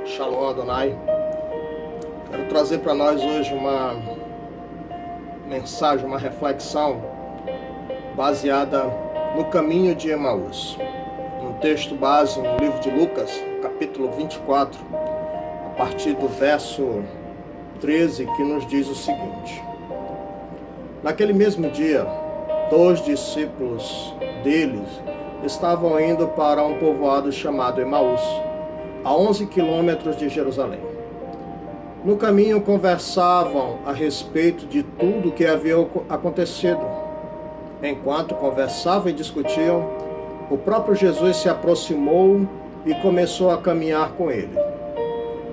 Shalom Adonai. Quero trazer para nós hoje uma mensagem, uma reflexão baseada no caminho de Emaús. Um texto base no livro de Lucas, capítulo 24, a partir do verso 13, que nos diz o seguinte: Naquele mesmo dia, 2 discípulos deles estavam indo para um povoado chamado Emaús, a 11 quilômetros de Jerusalém. No caminho conversavam a respeito de tudo o que havia acontecido. Enquanto conversavam e discutiam, o próprio Jesus se aproximou e começou a caminhar com ele.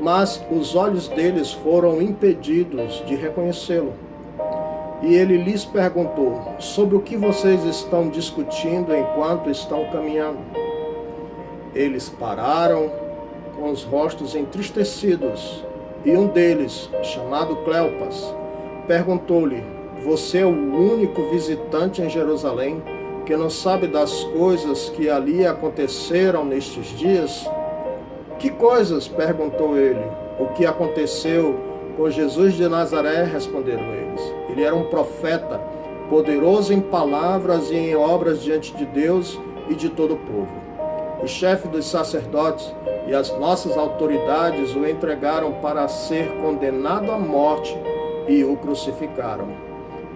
Mas os olhos deles foram impedidos de reconhecê-lo. E ele lhes perguntou: sobre o que vocês estão discutindo enquanto estão caminhando? Eles pararam com os rostos entristecidos, e um deles, chamado Cleopas, perguntou-lhe: você é o único visitante em Jerusalém que não sabe das coisas que ali aconteceram nestes dias? Que coisas? Perguntou ele. O que aconteceu com Jesus de Nazaré? Responderam eles. Ele era um profeta, poderoso em palavras e em obras diante de Deus e de todo o povo. O chefe dos sacerdotes e as nossas autoridades o entregaram para ser condenado à morte e o crucificaram.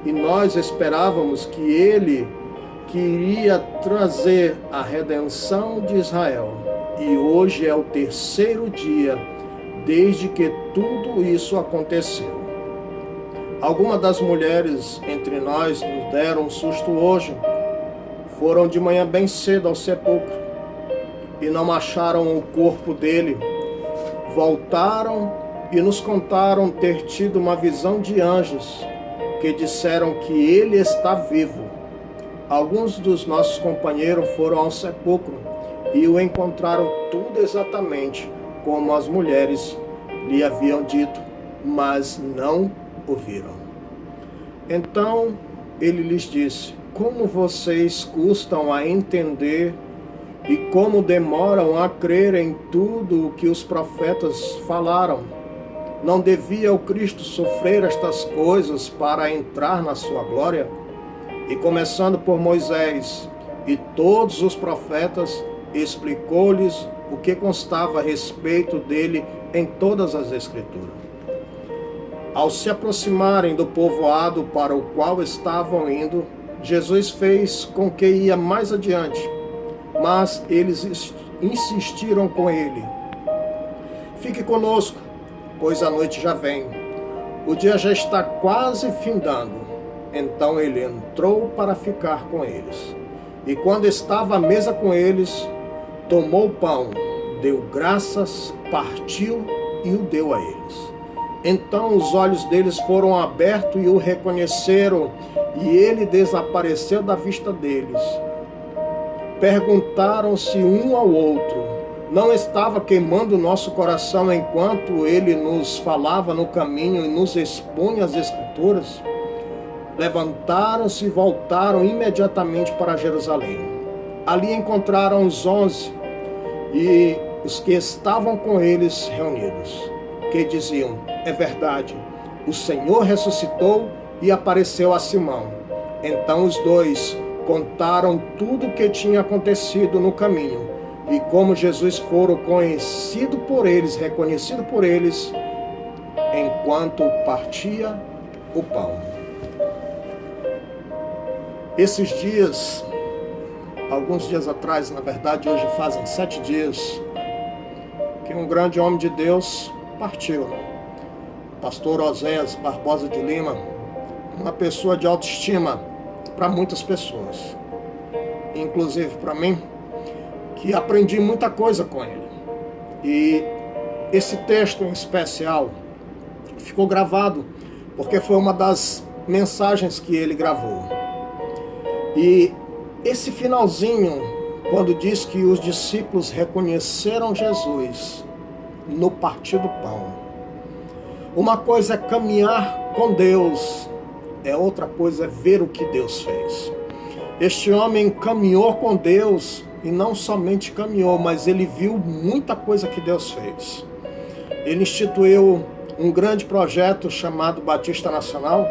E nós esperávamos que ele iria trazer a redenção de Israel. E hoje é o terceiro dia desde que tudo isso aconteceu. Algumas das mulheres entre nós nos deram um susto hoje. Foram de manhã bem cedo ao sepulcro e não acharam o corpo dele. Voltaram e nos contaram ter tido uma visão de anjos que disseram que ele está vivo. Alguns dos nossos companheiros foram ao sepulcro e o encontraram tudo exatamente como as mulheres lhe haviam dito, mas não o viram. Então ele lhes disse: como vocês custam a entender e como demoram a crer em tudo o que os profetas falaram? Não devia o Cristo sofrer estas coisas para entrar na sua glória? E começando por Moisés e todos os profetas, explicou-lhes o que constava a respeito dele em todas as Escrituras. Ao se aproximarem do povoado para o qual estavam indo, Jesus fez com que ia mais adiante, mas eles insistiram com ele: fique conosco, pois a noite já vem. O dia já está quase findando. Então ele entrou para ficar com eles. E quando estava à mesa com eles, tomou o pão, deu graças, partiu e o deu a eles. Então os olhos deles foram abertos e o reconheceram, e ele desapareceu da vista deles. Perguntaram-se um ao outro: não estava queimando o nosso coração enquanto ele nos falava no caminho e nos expunha as Escrituras? Levantaram-se e voltaram imediatamente para Jerusalém. Ali encontraram os 11 e os que estavam com eles reunidos, que diziam: é verdade, o Senhor ressuscitou e apareceu a Simão. Então os dois contaram tudo o que tinha acontecido no caminho e como Jesus fora conhecido por eles, reconhecido por eles, enquanto partia o pão. Esses dias, alguns dias atrás, na verdade hoje fazem 7 dias, que um grande homem de Deus partiu. Pastor Oséias Barbosa de Lima, uma pessoa de autoestima para muitas pessoas, inclusive para mim, que aprendi muita coisa com ele. E esse texto em especial ficou gravado porque foi uma das mensagens que ele gravou. E esse finalzinho, quando diz que os discípulos reconheceram Jesus no partir do pão. Uma coisa é caminhar com Deus, outra coisa é ver o que Deus fez. Este homem caminhou com Deus e não somente caminhou, mas ele viu muita coisa que Deus fez. Ele instituiu um grande projeto chamado Batista Nacional,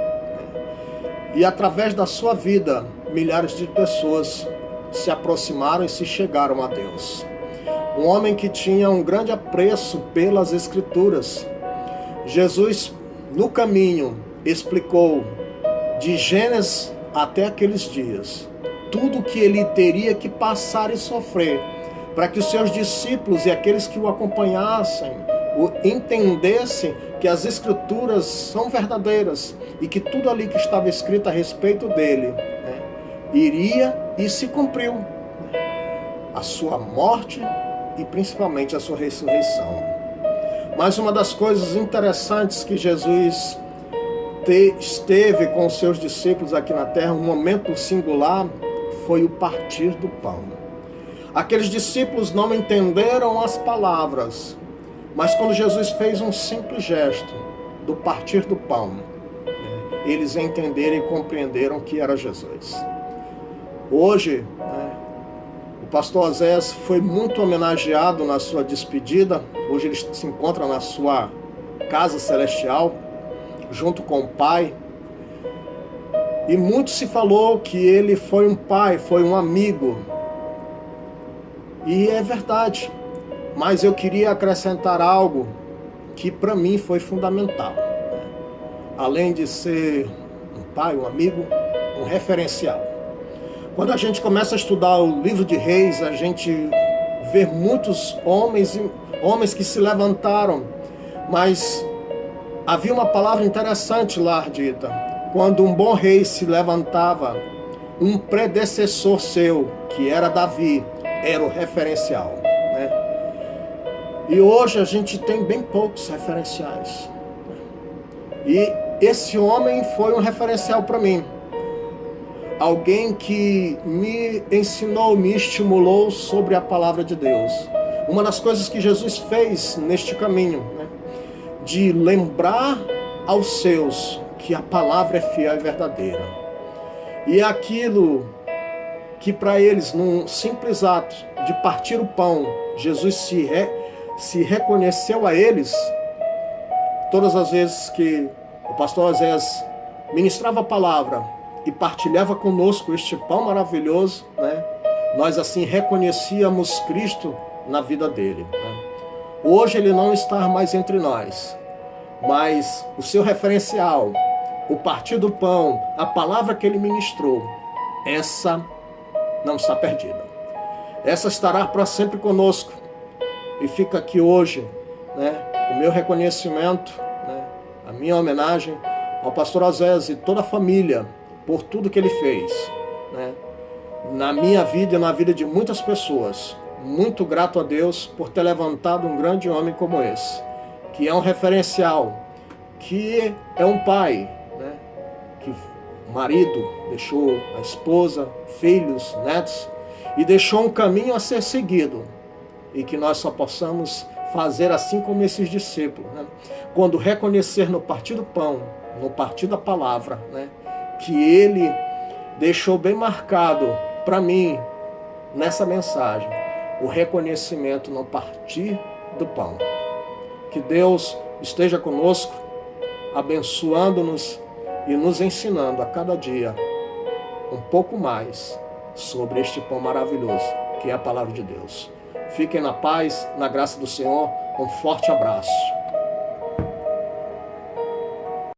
e através da sua vida, milhares de pessoas se aproximaram e se chegaram a Deus. Um homem que tinha um grande apreço pelas Escrituras. Jesus, no caminho, explicou de Gênesis até aqueles dias tudo que ele teria que passar e sofrer para que os seus discípulos e aqueles que o acompanhassem entendessem que as Escrituras são verdadeiras e que tudo ali que estava escrito a respeito dele, iria e se cumpriu. A sua morte e principalmente a sua ressurreição. Mas uma das coisas interessantes que Jesus esteve com os seus discípulos aqui na terra, um momento singular, foi o partir do pão. Aqueles discípulos não entenderam as palavras, mas quando Jesus fez um simples gesto do partir do pão, eles entenderam e compreenderam que era Jesus. Hoje, o pastor Oséias foi muito homenageado na sua despedida. Hoje ele se encontra na sua casa celestial, junto com o Pai. E muito se falou que ele foi um pai, foi um amigo. E é verdade. Mas eu queria acrescentar algo que para mim foi fundamental. Além de ser um pai, um amigo, um referencial. Quando a gente começa a estudar o livro de Reis, a gente vê muitos homens que se levantaram, mas havia uma palavra interessante lá dita. Quando um bom rei se levantava, um predecessor seu, que era Davi, era o referencial. E hoje a gente tem bem poucos referenciais. E esse homem foi um referencial para mim. Alguém que me ensinou, me estimulou sobre a palavra de Deus. Uma das coisas que Jesus fez neste caminho, de lembrar aos seus que a palavra é fiel e verdadeira. E é aquilo que para eles, num simples ato de partir o pão, Jesus se reconheceu a eles. Todas as vezes que o pastor Oséias ministrava a palavra e partilhava conosco este pão maravilhoso, nós assim reconhecíamos Cristo na vida dele. Hoje ele não está mais entre nós, mas o seu referencial, o partir do pão, a palavra que ele ministrou, essa não está perdida. Essa estará para sempre conosco. E fica aqui hoje, o meu reconhecimento, a minha homenagem ao pastor Oséias e toda a família, por tudo que ele fez, na minha vida e na vida de muitas pessoas. Muito grato a Deus por ter levantado um grande homem como esse, que é um referencial, que é um pai, que o marido deixou a esposa, filhos, netos, e deixou um caminho a ser seguido, e que nós só possamos fazer assim como esses discípulos, quando reconhecer no partir do pão, no partir da palavra, que ele deixou bem marcado para mim nessa mensagem, o reconhecimento no partir do pão. Que Deus esteja conosco, abençoando-nos e nos ensinando a cada dia um pouco mais sobre este pão maravilhoso, que é a palavra de Deus. Fiquem na paz, na graça do Senhor. Um forte abraço.